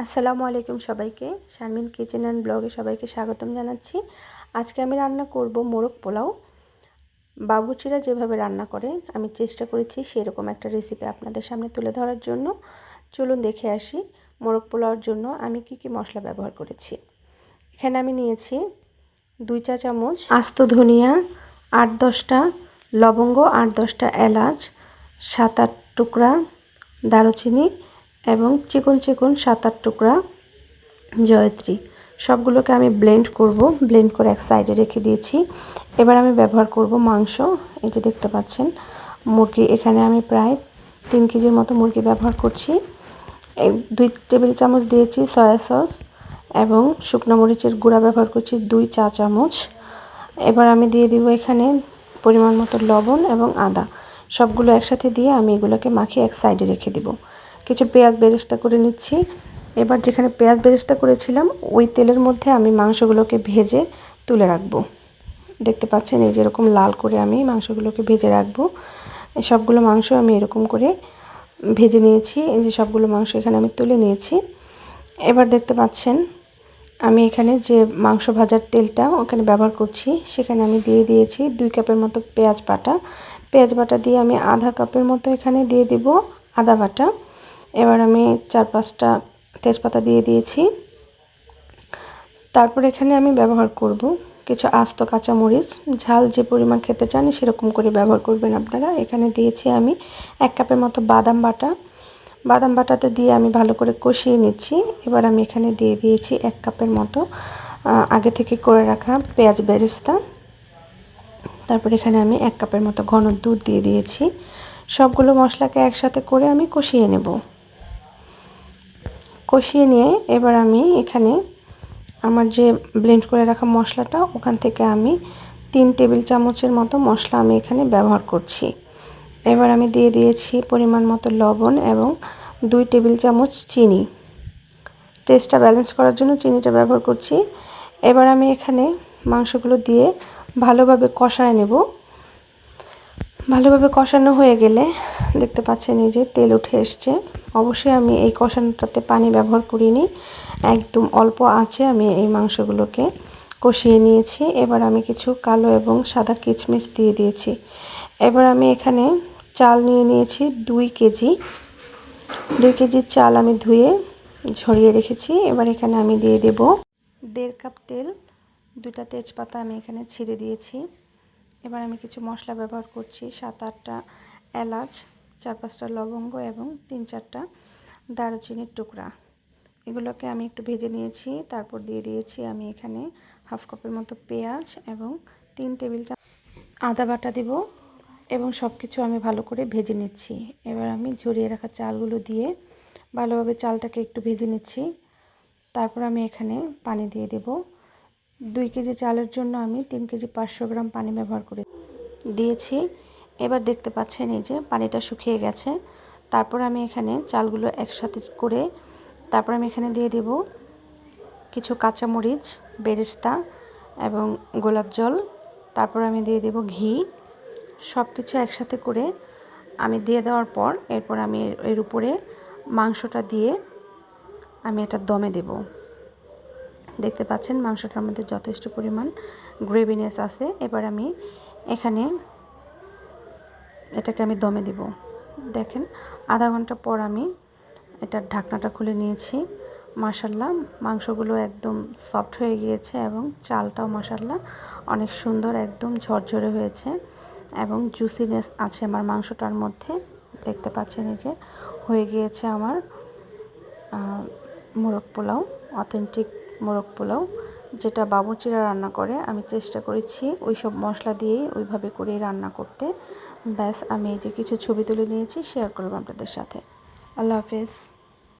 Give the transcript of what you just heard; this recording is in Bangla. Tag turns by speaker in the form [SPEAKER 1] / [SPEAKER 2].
[SPEAKER 1] আসসালামু আলাইকুম সবাইকে। শারমিন কিচেন অ্যান্ড ব্লগে সবাইকে স্বাগতম জানাচ্ছি। আজকে আমি রান্না করব মোরগ পোলাও। বাবুর্চিরা যেভাবে রান্না করে আমি চেষ্টা করেছি সেরকম একটা রেসিপি আপনাদের সামনে তুলে ধরার জন্য। চলুন দেখে আসি মোরগ পোলাওর জন্য আমি কি মশলা ব্যবহার করেছি। এখানে আমি নিয়েছি 2 চা চামচ আস্ত ধনিয়া, 8-10টা লবঙ্গ, 8-10টা এলাচ, 7-8 টুকরা দারুচিনি এবং চিকন 7-8 টুকরা জয়ত্রী। সবগুলোকে আমি ব্লেন্ড করে এক সাইডে রেখে দিয়েছি। এবার আমি ব্যবহার করব মাংস। এই যে দেখতে পাচ্ছেন মুরগি, এখানে আমি প্রায় 3 কেজির মতো মুরগি ব্যবহার করছি। 2 টেবিল চামচ দিয়েছি সয়া সস এবং শুকনো মরিচের গুঁড়া ব্যবহার করছি 2 চা চামচ। এবার আমি দিয়ে দিব এখানে পরিমাণ মতো লবণ এবং আদা। সবগুলো একসাথে দিয়ে আমি এগুলোকে মাখিয়ে এক সাইডে রেখে দিব। কিছু পেঁয়াজ বেরেস্তা করে নিচ্ছি। এবার যেখানে পেঁয়াজ বেরেস্তা করেছিলাম ওই তেলের মধ্যে আমি মাংসগুলোকে ভেজে তুলে রাখবো। দেখতে পাচ্ছেন এই যেরকম লাল করে আমি মাংসগুলোকে ভেজে রাখবো। সবগুলো মাংস আমি এরকম করে ভেজে নিয়েছি। এই যে সবগুলো মাংস এখানে আমি তুলে নিয়েছি। এবার দেখতে পাচ্ছেন আমি এখানে যে মাংস ভাজার তেলটা ওখানে ব্যবহার করছি, সেখানে আমি দিয়ে দিয়েছি 2 কাপের মতো পেঁয়াজ বাটা দিয়ে আমি আধা কাপের মতো এখানে দিয়ে দিব আদা বাটা। এবার আমি 4-5টা তেজপাতা দিয়ে দিয়েছি। তারপর এখানে আমি ব্যবহার করব কিছু আস্ত কাঁচামরিচ। ঝাল যে পরিমাণ খেতে চান সেরকম করে ব্যবহার করবেন আপনারা। এখানে দিয়েছি আমি 1 কাপের মতো বাদাম বাটাতে দিয়ে আমি ভালো করে কষিয়ে নিচ্ছি। এবার আমি এখানে দিয়ে দিয়েছি 1 কাপের মতো আগে থেকে করে রাখা পেঁয়াজ বেরেস্তা। তারপর এখানে আমি 1 কাপের মতো ঘন দুধ দিয়ে দিয়েছি। সবগুলো মশলাকে একসাথে করে আমি কষিয়ে নেব। কষিয়ে নিয়ে এবার আমি এখানে আমার যে ব্লেন্ড করে রাখা মশলাটা ওখান থেকে আমি 3 টেবিল চামচের মতো মশলা আমি এখানে ব্যবহার করছি। এবার আমি দিয়ে দিয়েছি পরিমাণ মতো লবণ এবং 2 টেবিল চামচ চিনি। টেস্টটা ব্যালেন্স করার জন্য চিনিটা ব্যবহার করছি। এবার আমি এখানে মাংসগুলো দিয়ে ভালোভাবে কষায় নেব। ভালোভাবে কষানো হয়ে গেলে দেখতে পাচ্ছেন এই যে তেল উঠে এসছে। অবশ্যই আমি এই কষানোটাতে পানি ব্যবহার করিনি, একদম অল্প আঁচে আমি এই মাংসগুলোকে কষিয়ে নিয়েছি। এবার আমি কিছু কালো এবং সাদা কিশমিশ দিয়ে দিয়েছি। এবার আমি এখানে চাল নিয়ে নিয়েছি 2 কেজি। 2 কেজি চাল আমি ধুয়ে ঝরিয়ে রেখেছি। এবার এখানে আমি দিয়ে দেব 1.5 কাপ তেল, 2টা তেজপাতা আমি এখানে ছিঁড়ে দিয়েছি। এবার আমি কিছু মশলা ব্যবহার করছি 7-8টা এলাচ, 4-5টা লবঙ্গ এবং 3-4টা দারুচিনির টুকরা। এগুলোকে আমি একটু ভেজে নিয়েছি। তারপর দিয়ে দিয়েছি আমি এখানে 1/2 কাপের মতো পেঁয়াজ এবং 3 টেবিল চামচ আদা বাটা দেব এবং সব কিছু আমি ভালো করে ভেজে নিচ্ছি। এবার আমি ঝরিয়ে রাখা চালগুলো দিয়ে ভালোভাবে চালটাকে একটু ভেজে নিচ্ছি। তারপর আমি এখানে পানি দিয়ে দেব। 2 কেজি চালের জন্য আমি 3 কেজি 500 গ্রাম পানি ব্যবহার করে দিয়েছি। এবার দেখতে পাচ্ছেন এই যে পানিটা শুকিয়ে গেছে। তারপর আমি এখানে চালগুলো একসাথে করে তারপর আমি এখানে দিয়ে দেব কিছু কাঁচামরিচ বেরেস্তা এবং গোলাপ জল। তারপর আমি দিয়ে দেব ঘি। সব কিছু একসাথে করে আমি দিয়ে দেওয়ার পর এরপর আমি এর উপরে মাংসটা দিয়ে আমি এটা দমে দেব। দেখতে পাচ্ছেন মাংসটার মধ্যে যথেষ্ট পরিমাণ গ্রেভিনেস আছে। এবার আমি এখানে এটাকে আমি দমে দিব। দেখেন আধা ঘন্টা পর আমি এটার ঢাকনাটা খুলে নিয়েছি। মাশাআল্লাহ মাংসগুলো একদম সফট হয়ে গিয়েছে এবং চালটাও মাশাআল্লাহ অনেক সুন্দর একদম ঝরঝরে হয়েছে এবং জুসিনেস আছে আমার মাংসটার মধ্যে। দেখতে পাচ্ছেন এই যে হয়ে গিয়েছে আমার মোরগ পোলাও, অথেন্টিক মোরগ পোলাও যেটা বাবুর্চিরা রান্না করে। আমি চেষ্টা করেছি ওই সব মশলা দিয়েই ওইভাবে করেই রান্না করতে। ব্যাস আমি এই যে কিছু ছবি তুলে নিয়েছি, শেয়ার করলাম আপনাদের সাথে। আল্লাহ হাফেজ।